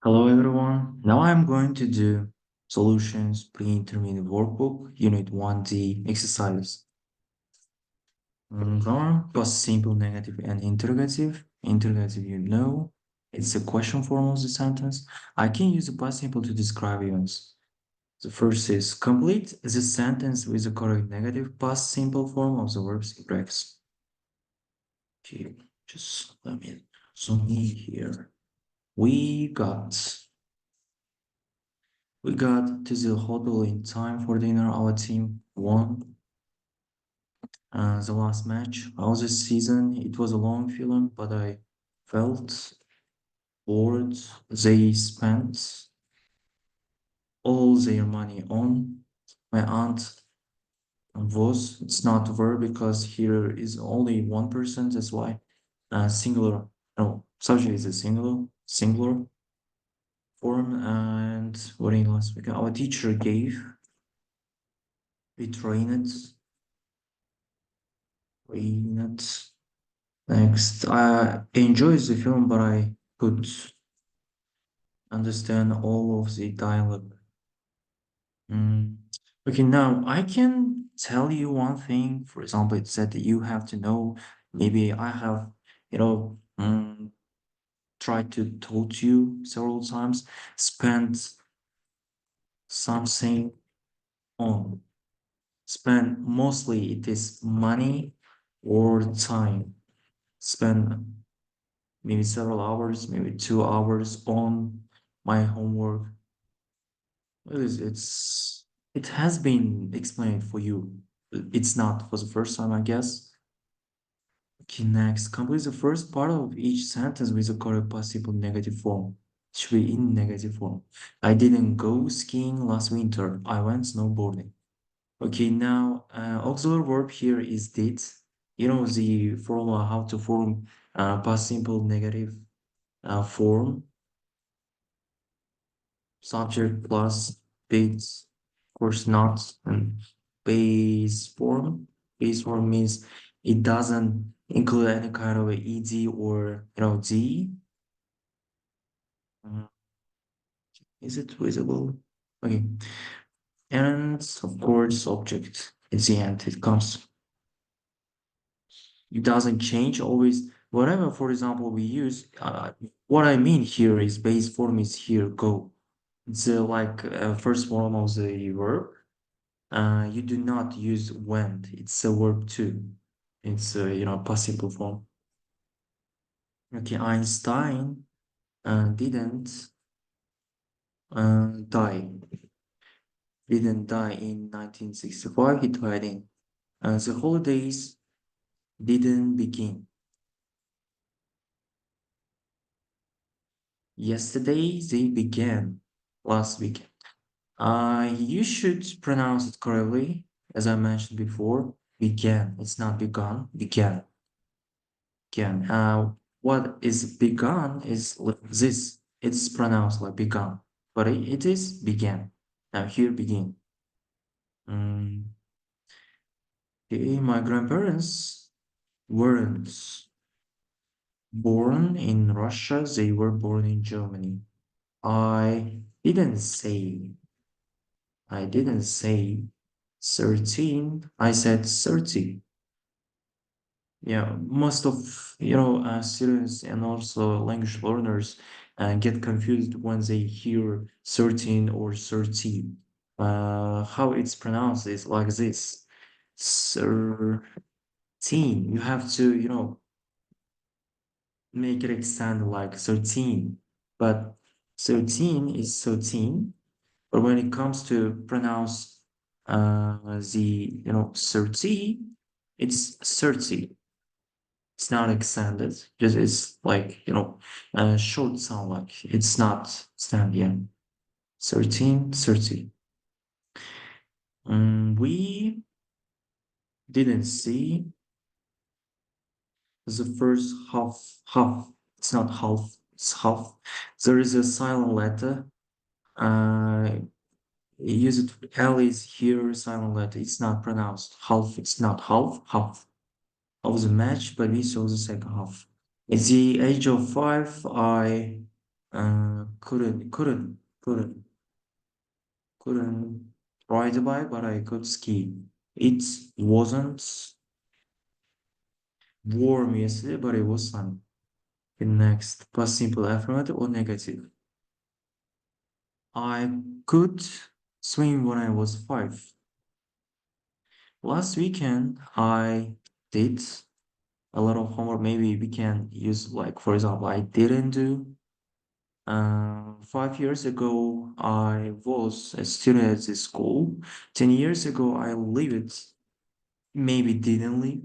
Hello everyone. Now I'm going to do solutions pre-intermediate workbook unit 1D exercise. Grammar plus simple negative and interrogative. Interrogative, it's a question form of the sentence. I can use the past simple to describe events. The first is complete the sentence with the correct negative past simple form of the verbs rex. Okay, just let me zoom in here. We got We got to the hotel in time for dinner. Our team won the last match of the season. It was a long film, but I felt bored. They spent all their money on my aunt was. It's not verb because here is only one person. That's why singular. No, subject is a singular form. And what in last week? Our teacher gave. We trained. Next, I enjoyed the film, but I could understand all of the dialogue. Mm. Okay, now I can tell you one thing. For example, it said that you have to know. Maybe I have, tried to told you several times. Spend something on. Spend mostly it is money or time. Spend maybe several hours, maybe 2 hours on my homework. It has been explained for you. It's not for the first time, I guess. Okay, next, complete the first part of each sentence with the correct participle negative form. It should be in negative form. I didn't go skiing last winter. I went snowboarding. Okay, now auxiliary verb here is did. You know the formula how to form past simple negative form. Subject plus base, of course not, and base form. Base form means it doesn't include any kind of a ed or d. Uh, is it visible? Okay, and of course object at the end it comes. It doesn't change always. Whatever, for example, we use. What I mean here is base form is here go. It's like first form of the verb. You do not use went. It's a verb too. It's a possible form. Okay, Einstein didn't die. Didn't die in 1965. He died in. The holidays didn't begin yesterday. They began last weekend. You should pronounce it correctly, as I mentioned before. Began. It's not begun. Began. Began. What is begun is like this. It's pronounced like begun, but it is began. Now here begin. Mm, okay, my grandparents weren't born in Russia. They were born in Germany. I didn't say. I didn't say 13. I said 30. Yeah, most of students and also language learners get confused when they hear 13 or 30. How it's pronounced is like this: 13. You have to make it extend like 13, but 13 is 13. But when it comes to pronounce the 30, it's 30. It's not extended. Just it's like short sound, like it's not stand yet. 13, 30. We didn't see the first half. It's not half, it's half. There is a silent letter. Uh use it. L is here, silent letter. It's not pronounced. Half, it's not half of the match, but we saw the second half. At the age of 5, I Couldn't ride a bike, but I could ski. It wasn't warm yesterday, but it was sunny. The next, past simple affirmative or negative. I could swim when I was 5. Last weekend, I did a lot of homework. Maybe we can use, like, for example, I didn't do. 5 years ago, I was a student at this school. 10 years ago, I lived, maybe didn't live.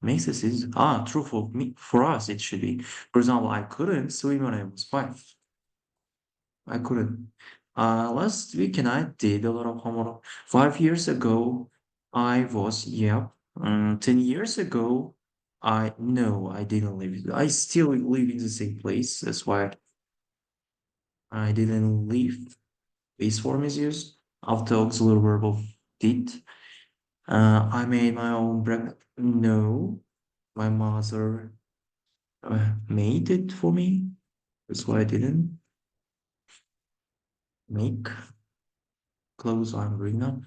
Makes a sense. True for me. For us, it should be. For example, I couldn't swim when I was 5. I couldn't. Last weekend I did a lot of homework. 5 years ago, I was, yeah. 10 years ago, I no, I didn't live. I still live in the same place. That's why I didn't leave. Base form is used after auxiliary verb of did. I made my own breakfast. No, my mother made it for me. That's why I didn't make clothes I'm wearing now.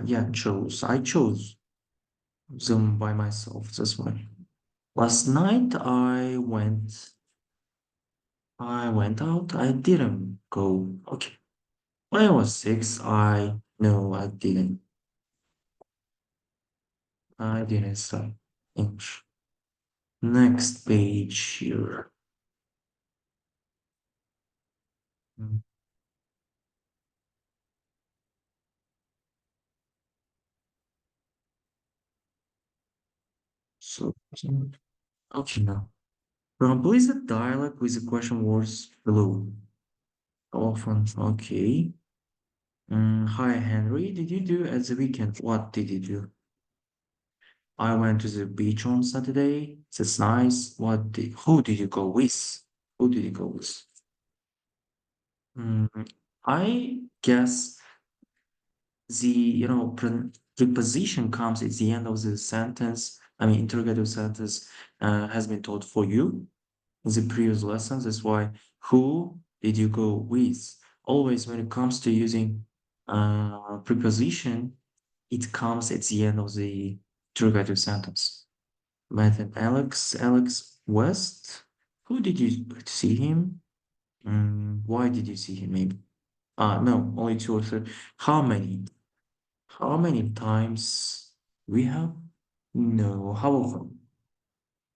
Yeah, chose. I chose them by myself. That's why. Last night I went out. I didn't go. Okay. When I was 6, I no, I didn't. I didn't study English. Next page here. Mm, so okay now. Replace the dialogue with the question words below. Often, okay. Hi Henry, did you do at the weekend? What did you do? I went to the beach on Saturday. That's nice. Who did you go with? Who did you go with? Mm, I guess preposition comes at the end of the sentence. I mean, interrogative sentence has been taught for you in the previous lessons. That's why who did you go with? Always when it comes to using preposition, it comes at the end of the interrogative sentence. Matt and Alex West. Who did you see him? Why did you see him? Maybe. No, only two or three. How many? How many times we have? No. How often?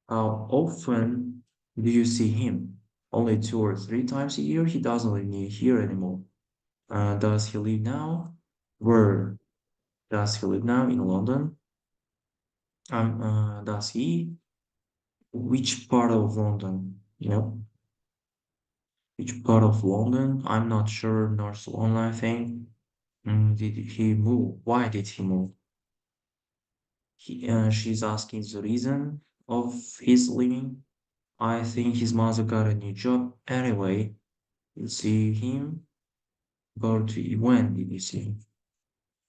How often do you see him? Only 2 or 3 times a year? He doesn't live near here anymore. Does he live now? Where does he live now? In London? Does he? Which part of London? Which part of London? I'm not sure. North London, I think. Did he move? Why did he move? She's asking the reason of his leaving. I think his mother got a new job. Anyway, you see him. Go to when did you see him?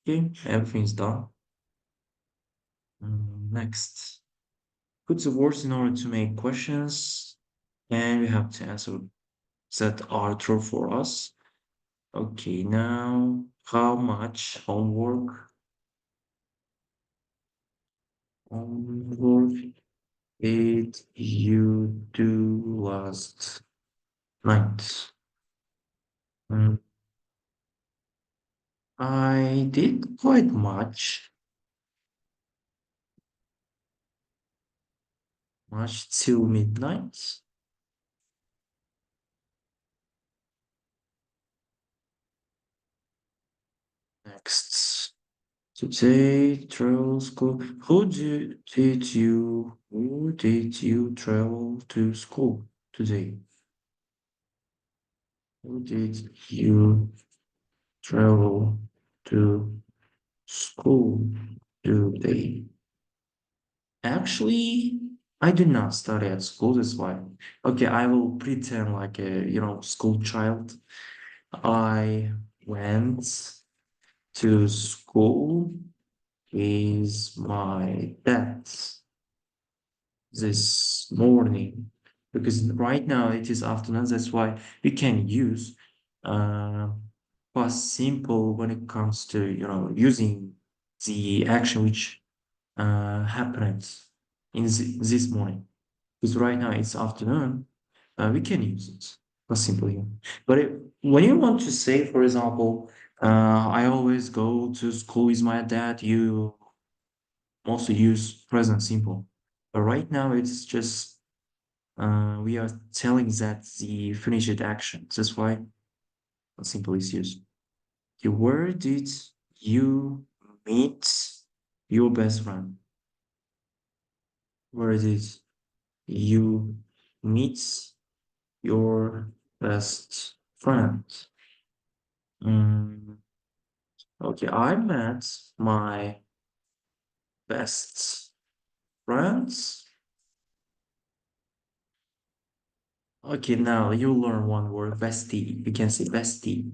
Okay, everything's done. Next. Put the words in order to make questions, and we have to answer that are true for us. Okay, now how much homework did you do last night? Mm, I did quite much till midnight. Next, today travel school. Who did you travel to school today? Who did you travel to school today? Actually, I do not study at school. That's why. Okay, I will pretend like a school child. I went to school with my dad this morning. because right now it is afternoon. That's why we can use uh, past simple when it comes to using the action which happened in this morning. Because right now it's afternoon, we can use it past simple here. But when you want to say, for example, I always go to school with my dad, you mostly use present simple. But right now it's just we are telling that the finished action. That's why simple is used. Okay, where did you meet your best friend? Where did you meet your best friend? Mm, okay, I met my best friends. Okay, now you learn one word, bestie. You can say bestie.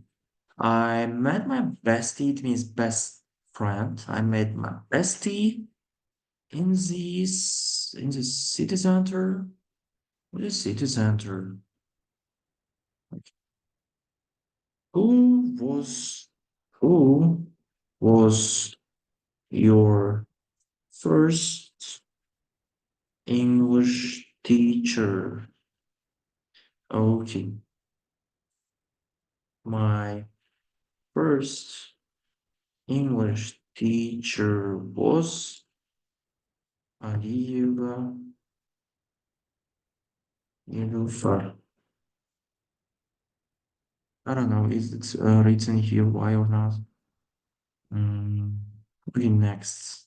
I met my bestie, it means best friend. I met my bestie in the city center. What is city center? Who was who was your first English teacher? Okay, my first English teacher was Aliva Nilufar. I don't know, is it written here why or not? Mm, okay, next.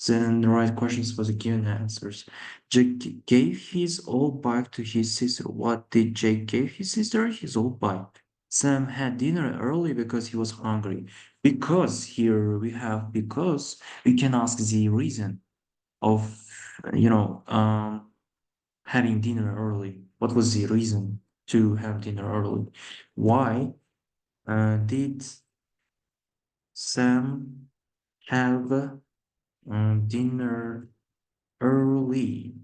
Then the right questions for the given answers. Jake gave his old bike to his sister. What did Jake give his sister? His old bike. Sam had dinner early because he was hungry. Because here we have because we can ask the reason of having dinner early. What was the reason to have dinner early? Why did Sam have dinner early?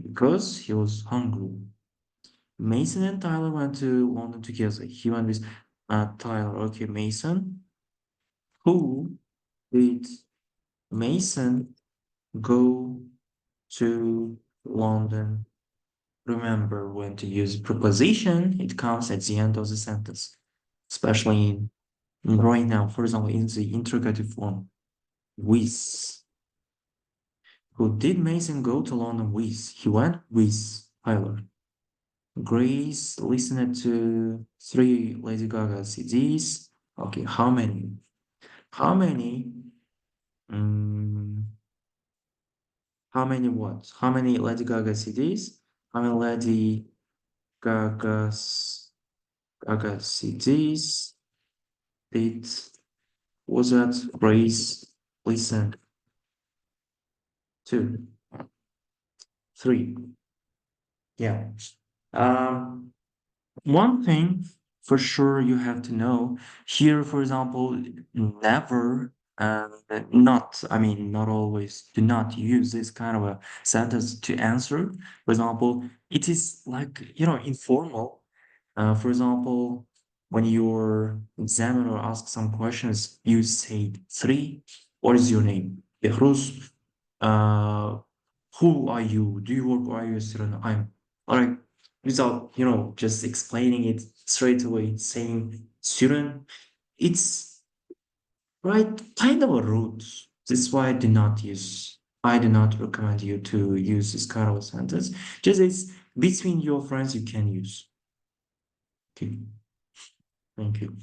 Because he was hungry. Mason and Tyler went to London together. He went with Tyler. Okay, Mason. Who did Mason go to London? Remember when to use preposition, it comes at the end of the sentence, especially right now, for example, in the interrogative form. With. Who did Mason go to London with? He went with Tyler. Grace listened to three Lady Gaga CDs. Okay, how many? How many? Um, how many what? How many Lady Gaga CDs? How many Lady Gaga's Gaga CDs did was that Grace listen to? Three. Yeah. Um, One thing for sure you have to know here, for example, never, not, I mean, not always, do not use this kind of a sentence to answer. For example, it is like, informal. For example, when your examiner asks some questions, you say three, what is your name? Behruz, uh, who are you? Do you work or are you a student? I'm like without just explaining it straight away, saying student, it's right kind of a rude. That's why I do not recommend you to use this kind of a sentence. Just it's between your friends you can use. Okay, thank you.